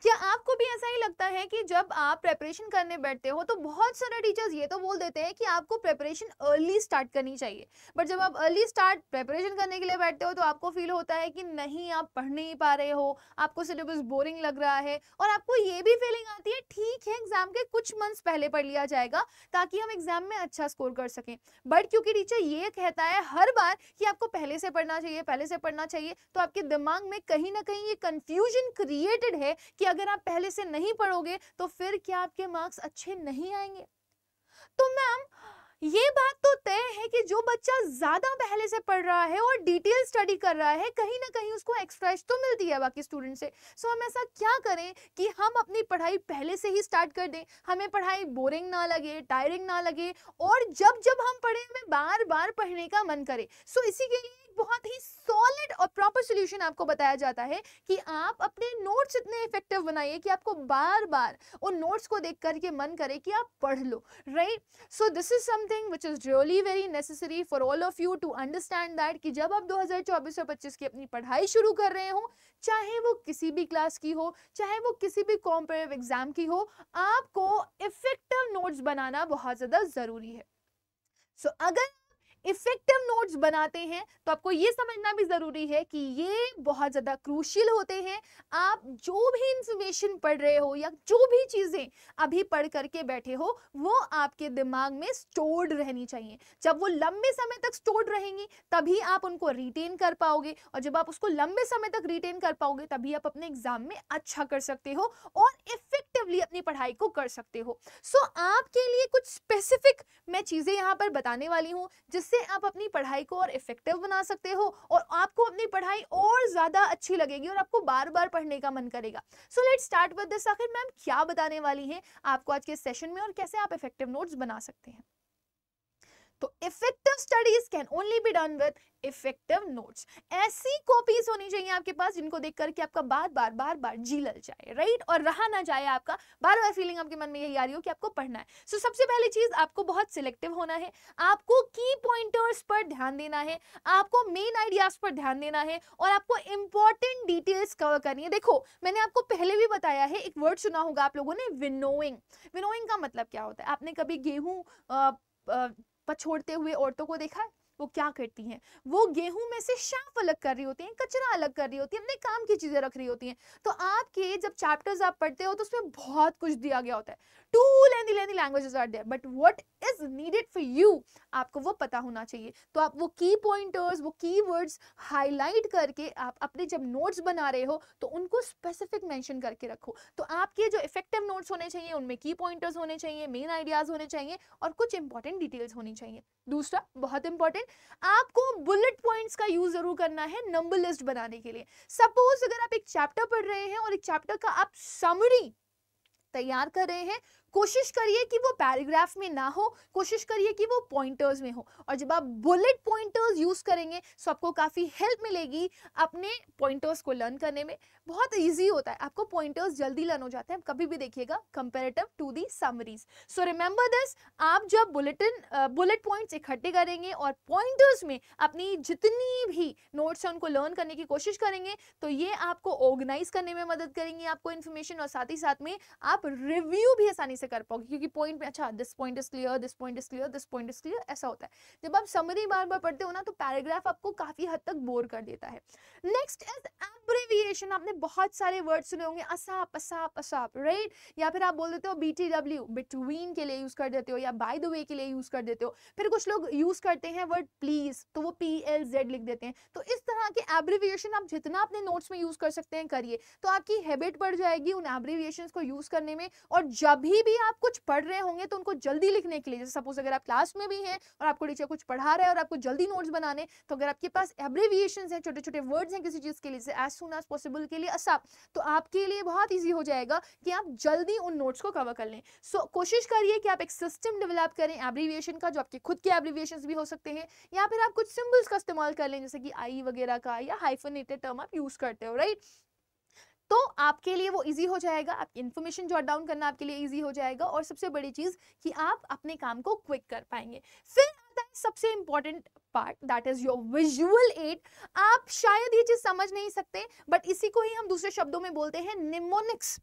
क्या आपको भी ऐसा ही लगता है कि जब आप प्रिपरेशन करने बैठते हो तो बहुत सारे टीचर्स ये तो बोल देते हैं कि आपको प्रिपरेशन अर्ली स्टार्ट करनी चाहिए, बट जब आप अर्ली स्टार्ट प्रिपरेशन करने के लिए बैठते हो तो आपको फील होता है कि नहीं आप पढ़ नहीं पा रहे हो, आपको सिलेबस बोरिंग लग रहा है और आपको ये भी फीलिंग आती है ठीक है एग्जाम के कुछ मंथ्स पहले पढ़ लिया जाएगा ताकि हम एग्जाम में अच्छा स्कोर कर सकें। बट क्योंकि टीचर ये कहता है हर बार कि आपको पहले से पढ़ना चाहिए, पहले से पढ़ना चाहिए, तो आपके दिमाग में कहीं ना कहीं ये कंफ्यूजन क्रिएटेड है कि अगर आप पहले से नहीं पढ़ोगे तो फिर क्या आपके मार्क्स अच्छे नहीं आएंगे। तो मैम ये बात तो तय है कि जो बच्चा ज्यादा पहले से पढ़ रहा है और डिटेल स्टडी कर रहा है कहीं ना कहीं उसको एक्स्ट्रा एज तो मिलती है बाकी स्टूडेंट से। सो हम ऐसा क्या करें कि हम अपनी पढ़ाई पहले से ही स्टार्ट कर दें, हमें पढ़ाई बोरिंग ना लगे, टायरिंग ना लगे और जब जब हम पढ़े हमें बार बार पढ़ने का मन करे। सो इसी के लिए एक बहुत ही सॉलिड और प्रॉपर सोल्यूशन आपको बताया जाता है कि आप अपने नोट्स इतने इफेक्टिव बनाइए कि आपको बार बार उन नोट्स को देख करके मन करे कि आप पढ़ लो, right. So this is something which is really very necessary for all of you to understand that कि जब आप 2024 और 25 की अपनी पढ़ाई शुरू कर रहे हो, चाहे वो किसी भी क्लास की हो, चाहे वो किसी भी कॉम्पिटिटिव एग्जाम की हो, आपको इफेक्टिव नोट्स बनाना बहुत ज्यादा जरूरी है। So अगर इफेक्टिव नोट्स बनाते हैं तो आपको ये समझना भी जरूरी है कि ये बहुत ज्यादा क्रूशियल होते हैं। आप जो भी इंफॉर्मेशन पढ़ रहे हो या जो भी चीजें अभी पढ़ करके बैठे हो वो आपके दिमाग में स्टोर्ड रहनी चाहिए। जब वो लंबे समय तक स्टोर्ड रहेंगी तभी आप उनको रिटेन कर पाओगे और जब आप उसको लंबे समय तक रिटेन कर पाओगे तभी आप अपने एग्जाम में अच्छा कर सकते हो और इफेक्टिवली अपनी पढ़ाई को कर सकते हो। सो आपके लिए कुछ स्पेसिफिक मैं चीजें यहाँ पर बताने वाली हूँ जिससे आप अपनी पढ़ाई को और इफेक्टिव बना सकते हो और आपको अपनी पढ़ाई और ज्यादा अच्छी लगेगी और आपको बार बार पढ़ने का मन करेगा। So let's start with this. आखिर मैम क्या बताने वाली हैं आपको आज के सेशन में और कैसे आप इफेक्टिव नोट्स बना सकते हैं। तो effective studies can only be done with effective notes. ऐसी कॉपीज होनी चाहिए आपके पास जिनको देख करके आपका बार बार जी लग जाए, राइट, और रहा ना जाए आपका बार बार फीलिंग आपके मन में यही आ रही हो कि आपको पढ़ना है। सो सबसे पहली चीज आपको बहुत सिलेक्टिव होना है, आपको की पॉइंटर्स पर ध्यान देना है, आपको मेन आइडियाज पर ध्यान देना है और आपको इंपॉर्टेंट डिटेल्स कवर करनी है। देखो मैंने आपको पहले भी बताया है, एक वर्ड सुना होगा आप लोगों ने, विनोइंग। विनोइंग का मतलब क्या होता है? आपने कभी गेहूं पछोड़ते हुए औरतों को देखा है? वो क्या करती हैं? वो गेहूं में से शाफ अलग कर रही होती हैं, कचरा अलग कर रही होती हैं, अपने काम की चीजें रख रही होती हैं। तो आपके जब चैप्टर्स आप पढ़ते हो तो उसमें बहुत कुछ दिया गया होता है, too lengthy languages are there, but what is needed for you आपको वो पता होना चाहिए। तो आप वो की पॉइंटर्स, वो की वर्ड्स हाईलाइट करके आप अपने जब नोट्स बना रहे हो तो उनको स्पेसिफिक मेंशन करके रखो। तो आपके जो इफेक्टिव नोट्स होने चाहिए उनमें की पॉइंटर्स होने चाहिए, मेन आइडियाज होने चाहिए और कुछ इंपॉर्टेंट डिटेल्स होनी चाहिए। दूसरा बहुत इंपॉर्टेंट, आपको बुलेट पॉइंट्स का यूज जरूर करना है नंबर लिस्ट बनाने के लिए। सपोज अगर आप एक चैप्टर पढ़ रहे हैं और एक चैप्टर का आप समरी तैयार कर रहे हैं, कोशिश करिए कि वो पैराग्राफ में ना हो, कोशिश करिए कि वो पॉइंटर्स में हो। और जब आप बुलेट पॉइंटर्स यूज करेंगे तो आपको काफी हेल्प मिलेगी अपने पॉइंटर्स को लर्न करने में। बहुत इजी होता है, आपको पॉइंटर्स जल्दी लर्न हो जाते हैं, कभी भी देखिएगा comparative to the summaries. So remember this, आप जब बुलेट पॉइंट्स इकट्ठे करेंगे और पॉइंटर्स में अपनी जितनी भी नोट्स हैं उनको लर्न करने की कोशिश करेंगे तो ये आपको ऑर्गेनाइज करने में मदद करेंगे आपको इन्फॉर्मेशन, और साथ ही साथ में आप रिव्यू भी आसानी से कर पाओगे क्योंकि पॉइंट में अच्छा this point is clear, this point is clear, this point is clear, ऐसा होता है। जब आप समरी बार बार पढ़ते हो ना तो पैराग्राफ आपको काफी हद तक बोर कर देता है। Next is abbreviation. आपने बहुत सारे वर्ड सुने होंगे, असाप असाप असाप, राइट, या फिर आप बोल देते हो BTW, बिटवीन के लिए यूज कर देते हो या बाय द वे के लिए यूज कर देते हो। फिर कुछ लोग यूज करते हैं वर्ड प्लीज तो वो PLZ लिख देते हैं। तो इस तरह के एब्रिविएशन आप जितना अपने नोट्स में यूज कर सकते हैं करिए, तो आपकी हैबिट बढ़ जाएगी उन एब्रिविएशंस को यूज करने में। और जब भी आप कुछ पढ़ रहे होंगे तो उनको जल्दी लिखने के लिए, जैसे सपोज अगर आप क्लास में भी हैं और आपको टीचर कुछ पढ़ा रहा है और आपको जल्दी नोट्स बनाने, तो अगर आपके पास एब्रिविएशंस हैं, छोटे छोटे वर्ड्स हैं किसी चीज के लिए, एज सून एज पॉसिबल के लिए असाप, तो आपके लिए बहुत ईजी हो जाएगा कि आप जल्दी उन नोट्स को कवर कर लें। सो कोशिश करिए कि आप एक सिस्टम डेवलप करें एब्रिविएशन का, जो आपके खुद के एब्रिविएशंस भी हो सकते हैं, या फिर आप कुछ सिंबल्स का इस्तेमाल कर लें जैसे कि आई वगैरह का, या हाइफनेटेड टर्म आप यूज करते हो, राइट। तो आपके लिए वो इजी हो जाएगा, आपकी इन्फॉर्मेशन जॉट डाउन करना आपके लिए इजी हो जाएगा और सबसे बड़ी चीज कि आप अपने काम को क्विक कर पाएंगे। फिर आता है सबसे important part, that is your visual add. आप शायद ये चीज समझ नहीं सकते, बट इसी को ही हम दूसरे शब्दों में बोलते हैं निमोनिक्स।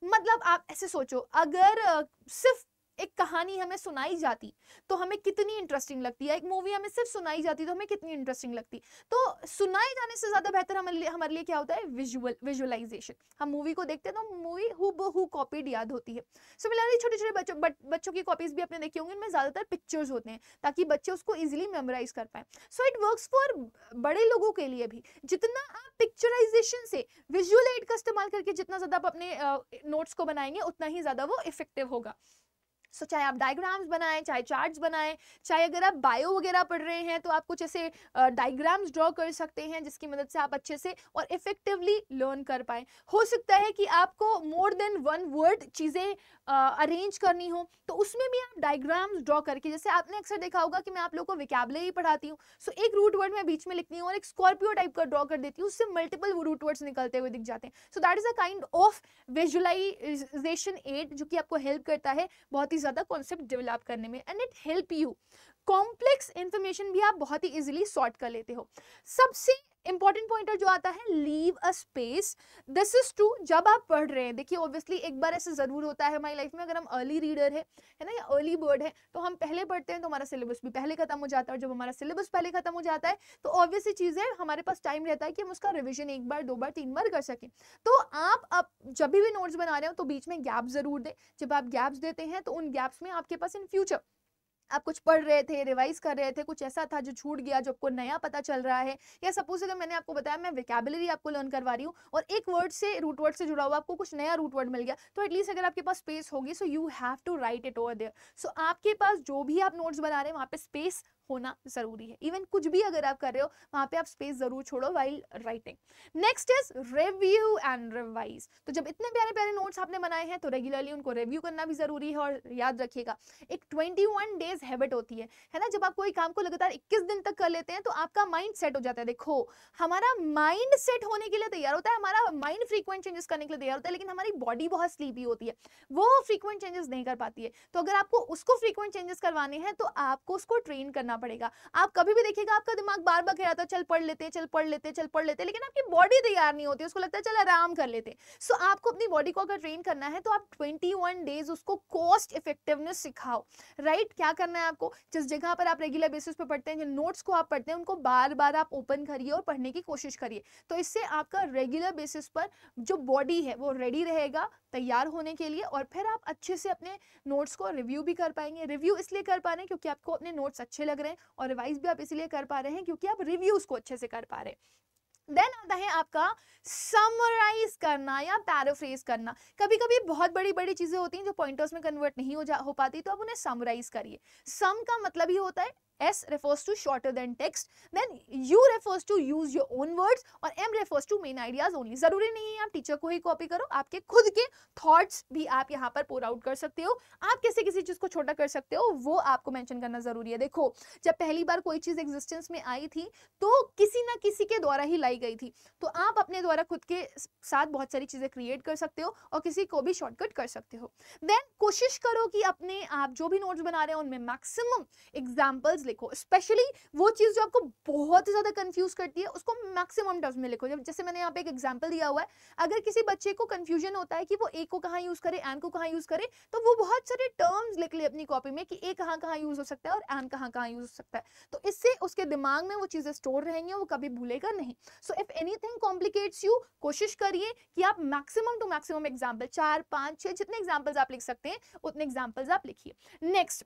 मतलब आप ऐसे सोचो, अगर सिर्फ एक कहानी हमें सुनाई जाती तो हमें कितनी इंटरेस्टिंग लगती है, एक मूवी हमें सिर्फ सुनाई जाती तो हमें कितनी इंटरेस्टिंग लगती। तो सुनाई जाने से ज्यादा बेहतर हमारे लिए क्या होता है, विजुअलाइजेशन। हम मूवी को देखते हैं तो मूवी हूबहू कॉपीड याद होती है। सिमिलरली छोटे छोटे बच्चों की कॉपीज भी आपने देखी होंगी, इनमें ज्यादातर पिक्चर्स होते हैं ताकि बच्चे उसको इजिली मेमोराइज कर पाए। सो इट वर्क्स फॉर बड़े लोगों के लिए भी। जितना आप पिक्चराइजेशन से विजुअल एड का इस्तेमाल करके जितना ज्यादा आप अपने नोट्स को बनाएंगे उतना ही ज्यादा वो इफेक्टिव होगा। सो चाहे आप डायग्राम्स बनाएं, चाहे चार्ट्स बनाएं, चाहे अगर आप बायो वगैरह पढ़ रहे हैं तो आप कुछ ऐसे डायग्राम्स ड्रॉ कर सकते हैं जिसकी मदद से आप अच्छे से और इफेक्टिवली लर्न कर पाएं। हो सकता है कि आपको मोर देन वन वर्ड चीज़ें अरेंज करनी हो तो उसमें भी आप डायग्राम्स ड्रॉ करके, जैसे आपने अक्सर देखा होगा कि मैं आप लोगों को विकैबुलरी पढ़ाती हूँ, सो एक रूट वर्ड मैं बीच में लिखती हूँ और एक स्कॉर्पियो टाइप का ड्रॉ कर देती हूँ, उससे मल्टीपल रूट वर्ड्स निकलते हुए दिख जाते हैं। So that is a kind of visualisation aid जो कि आपको हेल्प करता है बहुत ही ज्यादा कॉन्सेप्ट डेवलप करने में, and it help you. Complex information भी आप बहुत ही इजीली सॉर्ट कर लेते हो। सबसे इंपॉर्टेंट पॉइंटर जो आता है, leave a space. This is true जब आप पढ़ रहे हैं। देखिए ऑब्वियसली एक बार ऐसे जरूर होता है हमारी लाइफ में, अगर हम अर्ली रीडर है ना, या अर्ली बर्ड है, तो हम पहले पढ़ते हैं तो हमारा सिलेबस भी पहले खत्म हो जाता है, और जब हमारा सिलेबस पहले खत्म हो जाता है तो ऑब्वियसली चीज है, हमारे पास टाइम रहता है कि हम उसका रिविजन एक बार, दो बार, तीन बार कर सकें। तो आप अब जब भी नोट्स बना रहे हो तो बीच में गैप जरूर दें। जब आप गैप्स देते हैं तो उन गैप्स में आपके पास इन फ्यूचर आप कुछ पढ़ रहे थे, रिवाइज कर रहे थे, कुछ ऐसा था जो छूट गया, जो आपको नया पता चल रहा है, या सपोज अगर मैंने आपको बताया मैं विकैबुलरी आपको लर्न करवा रही हूँ और एक वर्ड से, रूट वर्ड से जुड़ा हुआ आपको कुछ नया रूट वर्ड मिल गया, तो एटलीस्ट अगर आपके पास स्पेस होगी, so you have to write it over there. सो आपके पास जो भी आप नोट्स बना रहे हैं वहाँ पे स्पेस होना जरूरी है। इवन कुछ भी अगर आप कर रहे हो वहां पे आप स्पेस जरूर छोड़ो while writing. Next is review and revise. तो जब इतने प्यारे प्यारे नोट्स आपने बनाए हैं तो रेगुलरली उनको रिव्यू करना भी जरूरी है। और याद रखिएगा एक 21 डेज हैबिट होती है ना, जब आप कोई काम को लगातार 21 दिन तक कर लेते हैं तो आपका माइंड सेट हो जाता है। देखो हमारा माइंड सेट होने के लिए तैयार होता है, हमारा माइंड फ्रीक्वेंट चेंजेस करने के लिए तैयार होता है, लेकिन हमारी बॉडी बहुत स्लीपी होती है, वो फ्रीक्वेंट चेंजेस नहीं कर पाती है। तो अगर आपको उसको फ्रीक्वेंट चेंजेस करवाने हैं तो आपको उसको ट्रेन करना पड़ेगा। आप कभी भी देखिएगा आपका दिमाग बार बार कह रहा था चल पढ़ लेते, चल पढ़ लेते, चल पढ़ लेते, लेकिन आपकी बॉडी तैयार नहीं होती, उसको लगता है चल आराम कर लेते। सो आपको अपनी बॉडी को अगर ट्रेन करना है तो आप 21 डेज उसको कॉस्ट इफेक्टिवनेस सिखाओ। राइट, क्या करना है आपको, जिस जगह पर आप रेगुलर बेसिस पे पढ़ते हैं, जिन नोट्स को आप पढ़ते हैं उनको बार बार आप ओपन करिए और पढ़ने की कोशिश करिए। तो इससे आपका रेगुलर बेसिस पर जो बॉडी है वो रेडी रहेगा तैयार होने के लिए, और फिर आप अच्छे से अपने नोट्स को रिव्यू भी कर पाएंगे। रिव्यू इसलिए कर पा रहे हैं क्योंकि आपको अपने नोट्स अच्छे लग रहे हैं, और रिवाइज भी आप इसलिए कर पा रहे हैं क्योंकि आप रिव्यूज को अच्छे से कर पा रहे हैं। देन आता है आपका समराइज करना या पैराफ्रेज करना। कभी कभी बहुत बड़ी बड़ी चीजें होती हैं जो पॉइंटर्स में कन्वर्ट नहीं हो पाती, तो आप उन्हें समराइज करिए। सम का मतलब ही होता है S refers to shorter than text, then U refers to use your own words, और M refers to main ideas only। जरूरी नहीं है आप टीचर को ही कॉपी करो, आपके खुद के थॉट्स भी आप यहाँ पर पोर आउट कर सकते हो। आप किसी किसी चीज को छोटा कर सकते हो, वो आपको मेंशन करना जरूरी है। देखो जब पहली बार कोई चीज एग्जिस्टेंस में आई थी तो किसी ना किसी के द्वारा ही लाई गई थी, तो आप अपने द्वारा खुद के साथ बहुत सारी चीजें क्रिएट कर सकते हो और किसी को भी शॉर्टकट कर सकते हो। देन कोशिश करो कि अपने आप जो भी नोट्स बना रहे हो उनमें मैक्सिमम एग्जाम्पल्स लिखो। स्पेशली वो चीज जो आपको बहुत ज्यादा कंफ्यूज करती है उसको मैक्सिमम टर्म्स में लिखो। जैसे मैंने यहाँ पे एक एग्जांपल दिया हुआ है, अगर किसी बच्चे को कंफ्यूजन होता है कि वो ए को कहाँ यूज करे, एन को कहाँ यूज करे, तो वो बहुत सारे टर्म्स लिख ले अपनी कॉपी में कि ए कहाँ कहाँ यूज हो सकता है और एन कहाँ कहाँ यूज हो सकता है। तो इससे उसके दिमाग में वो चीजें स्टोर रहेंगी, वो कभी भूलेगा नहीं। So if anything complicates you, कोशिश करिए कि आप मैक्सिमम टू मैक्सिमम एग्जाम्पल, 4, 5, 6 जितने एग्जाम्पल्स आप लिख सकते हैं उतने एग्जाम्पल्स आप लिखिए। नेक्स्ट,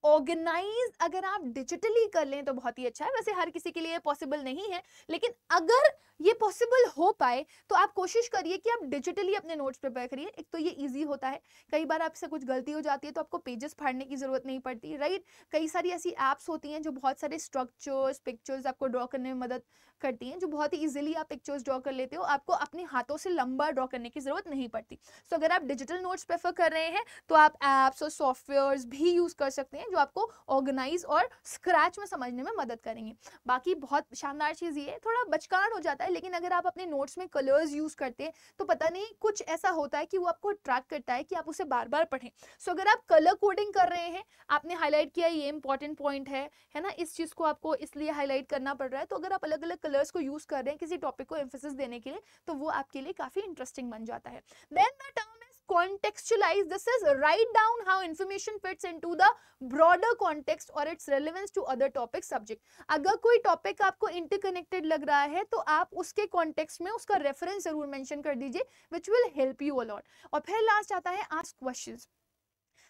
ऑर्गेनाइज अगर आप डिजिटली कर लें तो बहुत ही अच्छा है। वैसे हर किसी के लिए पॉसिबल नहीं है, लेकिन अगर ये पॉसिबल हो पाए तो आप कोशिश करिए कि आप डिजिटली अपने नोट्स प्रिपेयर करिए। एक तो ये इजी होता है, कई बार आपसे कुछ गलती हो जाती है तो आपको पेजेस फाड़ने की जरूरत नहीं पड़ती। राइट, कई सारी ऐसी एप्स होती हैं जो बहुत सारे स्ट्रक्चर्स, पिक्चर्स आपको ड्रॉ करने में मदद करती हैं, जो बहुत ही इजीली आप पिक्चर्स ड्रॉ कर लेते हो, आपको अपने हाथों से लंबा ड्रॉ करने की जरूरत नहीं पड़ती। सो अगर आप डिजिटल नोट्स प्रेफर कर रहे हैं तो आप एप्स और सॉफ्टवेयर्स भी यूज कर सकते हैं जो आपको ऑर्गेनाइज और स्क्रैच में समझने में मदद करेंगे। बाकी बहुत शानदार चीज़ ये है, थोड़ा बचकान हो जाता है, लेकिन अगर आप अपने नोट्स में कलर्स यूज़ करते हैं तो पता नहीं कुछ ऐसा होता है कि वो आपको अट्रैक्ट करता है कि आप उसे बार बार पढ़ें। सो अगर आप कलर कोडिंग कर रहे हैं, आपने हाईलाइट किया ये इंपॉर्टेंट पॉइंट है ना, इस चीज़ को आपको इसलिए हाईलाइट करना पड़ रहा है, तो अगर आप अलग अलग कलर्स को यूज़ कर रहे हैं किसी टॉपिक को एम्फेसिस देने के लिए, तो वो आपके लिए काफ़ी इंटरेस्टिंग बन जाता है। Then the term contextualize. This is write down how information fits into the broader context or its relevance to other topic subject. अगर कोई टॉपिक आपको इंटरकनेक्टेड लग रहा है तो आप उसके कॉन्टेक्स्ट में उसका रेफरेंस जरूर मेंशन कर दीजिए, which will help you a lot. और फिर लास्ट आता है ask questions.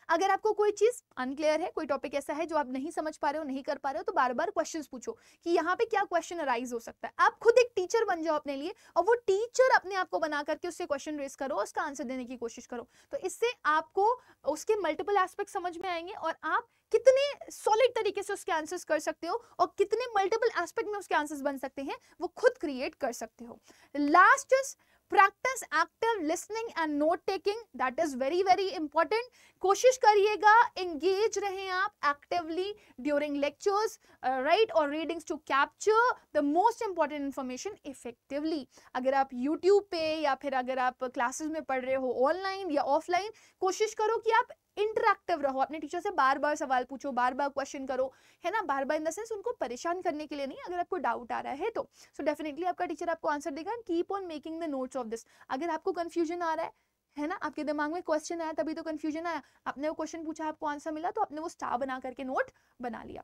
अगर आपको कोई चीज अनक्लियर है, कोई टॉपिक ऐसा है जो आप नहीं समझ पा रहे हो, नहीं कर पा रहे हो, तो बार बार क्वेश्चंस पूछो कि यहाँ पे क्या क्वेश्चन अराइज हो सकता है। आप खुद एक टीचर बन जाओ अपने लिए, और वो टीचर अपने आप को बना करके उससे क्वेश्चन रेज करो, उसका आंसर देने की कोशिश करो। तो इससे आपको उसके मल्टीपल एस्पेक्ट समझ में आएंगे और आप कितने सॉलिड तरीके से उसके आंसर्स कर सकते हो और कितने मल्टीपल एस्पेक्ट में उसके आंसर्स बन सकते हैं, वो खुद क्रिएट कर सकते हो। Last is practice active listening and note taking. That is very very important. कोशिश करिएगा engage रहें आप actively during lectures, right, or readings to capture the most important information effectively. अगर आप YouTube पे या फिर अगर आप क्लासेस में पढ़ रहे हो ऑनलाइन या ऑफलाइन, कोशिश करो कि आप इंटरैक्टिव रहो, अपने टीचर से बार बार सवाल पूछो, बार बार क्वेश्चन करो, है ना, बार बार इन द सेंस उनको परेशान करने के लिए नहीं, अगर आपको डाउट आ रहा है तो सो डेफिनेटली आपका टीचर आपको आंसर देगा। Keep on making the notes of this. अगर आपको कंफ्यूजन आ रहा है ना, आपके दिमाग में क्वेश्चन आया तभी तो कंफ्यूजन आया, आपने वो क्वेश्चन पूछा, आपको आंसर मिला, तो आपने वो स्टार बना करके नोट बना लिया,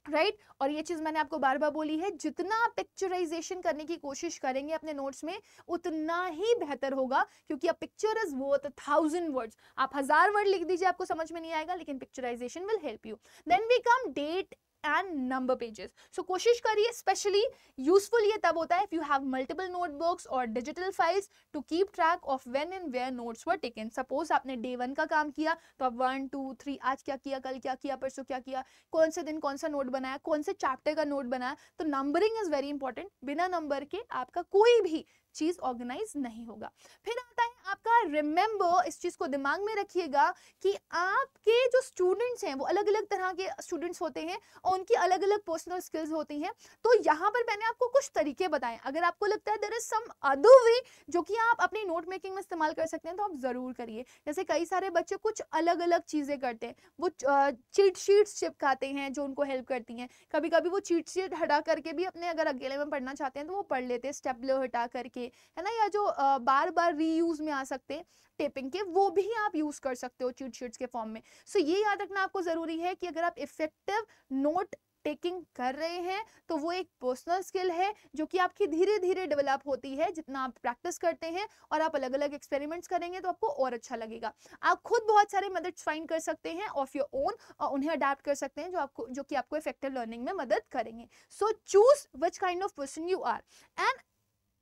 राइट। और ये चीज मैंने आपको बार बार बोली है, जितना पिक्चराइजेशन करने की कोशिश करेंगे अपने नोट्स में उतना ही बेहतर होगा, क्योंकि a picture is worth 1000 words. आप 1000 वर्ड लिख दीजिए, आपको समझ में नहीं आएगा, लेकिन picturisation will help you. Then we come date and number pages. So कोशिश करिए, especially useful ये तब होता है if you have multiple notebooks or digital files to keep track of when and where notes were taken. Suppose आपने day 1 का काम किया तो आप 1 2 3 आज क्या किया, कल क्या किया, परसों क्या किया, कौन से दिन कौन सा नोट बनाया, कौन से चैप्टर का नोट बनाया, तो नंबरिंग इज वेरी इंपॉर्टेंट। बिना नंबर के आपका कोई भी चीज ऑर्गेनाइज नहीं होगा। फिर आता है आपका रिमेंबर, इस चीज को दिमाग में रखिएगा कि आपके जो स्टूडेंट्स हैं वो अलग अलग तरह के स्टूडेंट्स होते हैं और उनकी अलग अलग पर्सनल स्किल्स होती हैं। तो यहाँ पर मैंने आपको कुछ तरीके बताए, अगर आपको लगता है there is some other way जो कि आप अपनी नोट मेकिंग में इस्तेमाल कर सकते हैं, तो आप जरूर करिए। जैसे कई सारे बच्चे कुछ अलग अलग चीजें करते हैं, वो चीट शीट्स चिपकाते हैं जो उनको हेल्प करती हैं। कभी कभी वो चीट शीट हटा करके भी अपने अगर अकेले में पढ़ना चाहते हैं तो वो पढ़ लेते हैं, स्टेपलर हटा करके, है ना, या जो बार बार रीयूज में आ सकते हैं टेपिंग के, वो भी आप यूज कर सकते हो चीट शीट्स के फॉर्म में। सो ये याद रखना आपको जरूरी है कि अगर आप इफेक्टिव नोट टेकिंग कर रहे हैं तो वो एक पर्सनल स्किल है जो कि आपकी धीरे धीरे डेवलप होती है। जितना आप प्रैक्टिस करते हैं और आप अलग अलग एक्सपेरिमेंट्स करेंगे तो आपको और अच्छा लगेगा। आप खुद बहुत सारे मेथड्स फाइंड कर सकते हैं ऑफ योर ओन और उन्हें अडैप्ट कर सकते हैं जो कि आपको इफेक्टिव लर्निंग में मदद करेंगे। So choose which kind of person you are and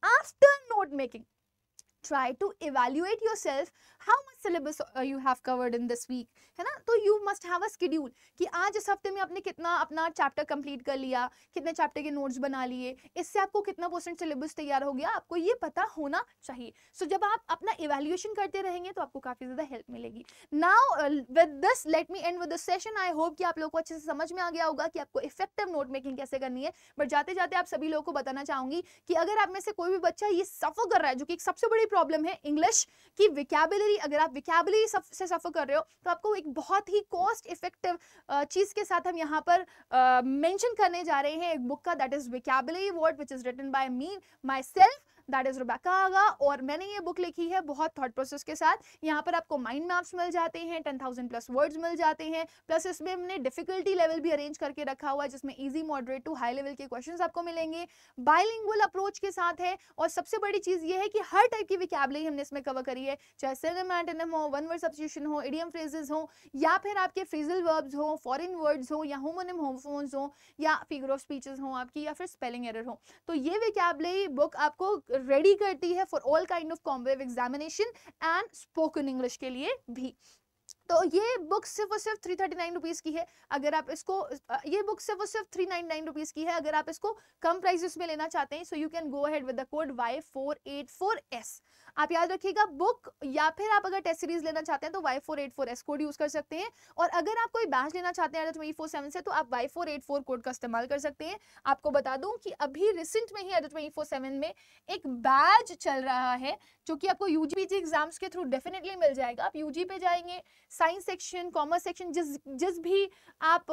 after note making try to evaluate yourself how much syllabus you have covered in this week, है ना। तो you must have a schedule कि आज इस हफ्ते में आपने कितना अपना चैप्टर कंप्लीट कर लिया, कितने चैप्टर के नोट्स बना लिए, इससे आपको कितना % सिलेबस तैयार हो गया, आपको ये पता होना चाहिए। सो जब आप अपना इवैल्यूएशन करते रहेंगे तो आपको काफी ज्यादा हेल्प मिलेगी। Now with this let me and with this session. I hope कि आप लोगों को अच्छे से समझ में आ गया होगा कि आपको इफेक्टिव नोट मेकिंग कैसे करनी है। बट जाते जाते आप सभी लोगों को बताना चाहूंगी कि अगर आप में से कोई भी बच्चा ये सफर कर रहा है, जो कि एक सबसे बड़ी प्रॉब्लम है इंग्लिश की विकैबुलरी, अगर आप विकैबुलरी से सफर कर रहे हो तो आपको एक बहुत ही कॉस्ट इफेक्टिव चीज के साथ हम यहाँ पर मेंशन करने जा रहे हैं एक बुक का, that is vocabulary word which is written by me myself, that is Rubeka Agha. और मैंने ये बुक लिखी है बहुत थॉट प्रोसेस के साथ। यहाँ पर आपको माइंड मैप्स मिल जाते हैं, 10,000 प्लस वर्ड्स मिल जाते हैं, प्लस इसमें हमने डिफिकल्टी लेवल भी अरेंज करके रखा हुआ है जिसमें easy, moderate to high level के क्वेश्चंस आपको मिलेंगे, बाइलिंगुअल अप्रोच के साथ है। और सबसे बड़ी चीज ये है कि हर टाइप की विकैबुलरी हमने इसमें कवर करी है, चाहे सिनोनिम एंटोनिम हो, वन वर्ड सब्स्टिट्यूशन हो, इडियम फ्रेजेस हो, या फिर आपके फ्रेजल वर्ब्स हो, फॉरेन वर्ड्स हो, या होमोनिम होमोफोन्स हो, या फिगर ऑफ स्पीचेस हो आपकी, या फिर स्पेलिंग एरर हो। तो ये विकैबुलरी बुक आपको रेडी करती है for all kind of competitive examination and spoken English के लिए भी। तो ये बुक सिर्फ और सिर्फ 339 रुपीज की है। अगर आप इसको, ये बुक सिर्फ और सिर्फ 399 रुपीज की है। अगर आप इसको कम प्राइसेस में लेना चाहते हैं, so you can go ahead with the code Y484S। आप याद रखिएगा बुक, या फिर आप अगर टेस्ट सीरीज लेना चाहते हैं तो Y484S कोड यूज कर सकते हैं, और अगर आप कोई बैच लेना चाहते हैं ADA 24/7 से तो आप Y484 कोड का इस्तेमाल कर सकते हैं। आपको बता दूं कि अभी रिसेंट में ही ADA 24/7 में एक बैच चल रहा है जो कि आपको यूजी एग्जाम्स के थ्रू डेफिनेटली मिल जाएगा। आप यूजी पे जाएंगे, साइंस सेक्शन, कॉमर्स सेक्शन, जिस भी आप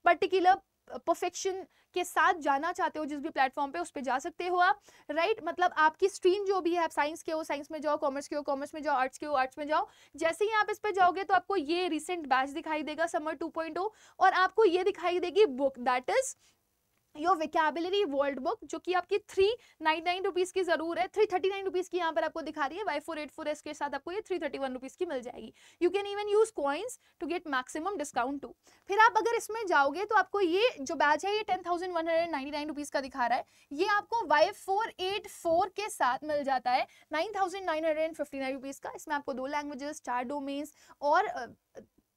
पर्टिकुलर परफेक्शन के साथ जाना चाहते हो, जिस भी प्लेटफॉर्म पे, उस पे जा सकते हो आप, राइट। मतलब आपकी स्ट्रीम जो भी है, आप साइंस के हो साइंस में जाओ, कॉमर्स के हो कॉमर्स में जाओ, आर्ट्स के हो आर्ट्स में जाओ। जैसे ही आप इस पे जाओगे तो आपको ये रिसेंट बैच दिखाई देगा समर 2.0, और आपको ये दिखाई देगी book, that is your vocabulary world book, जो कि आपकी 399 रुपीज की जरूर है, 339 रुपीज की यहाँ पर आपको दिखा रही है। Y484S के साथ आपको ये 331 रुपीज की मिल जाएगी। You can even use coins to get maximum discount too. फिर आप अगर इसमें जाओगे तो आपको ये जो बैच है ये 10,199 रुपीज का दिखा रहा है, ये आपको Y484 के साथ मिल जाता है 9,959 रुपीज का। इसमें आपको 2 लैंग्वेजेस, 4 डोमेन्स और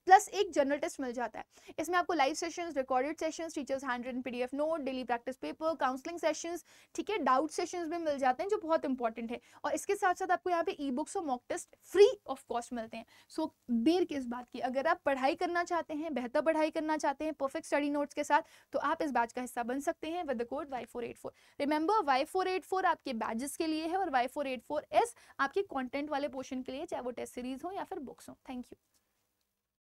प्लस एक जनरल टेस्ट मिल जाता है। इसमें आपको live sessions, recorded sessions, teachers hand written PDF note, daily practice paper, counselling sessions, ठीक है, डाउट सेशंस भी मिल जाते हैं जो बहुत इंपॉर्टेंट है। और इसके साथ साथ आपको यहाँ पे ई बुक्स और mock test free of cost मिलते हैं। सो देर किस बात की, अगर आप पढ़ाई करना चाहते हैं, बेहतर पढ़ाई करना चाहते हैं परफेक्ट स्टडी नोट्स के साथ, तो आप इस बैच का हिस्सा बन सकते हैं with the code Y484। Remember Y484 आपके बैचेस के लिए है और Y484S आपके कॉन्टेंट वाले पोर्शन के लिए, चाहे वो टेस्ट सीरीज हो या फिर बुक्स हो। Thank you.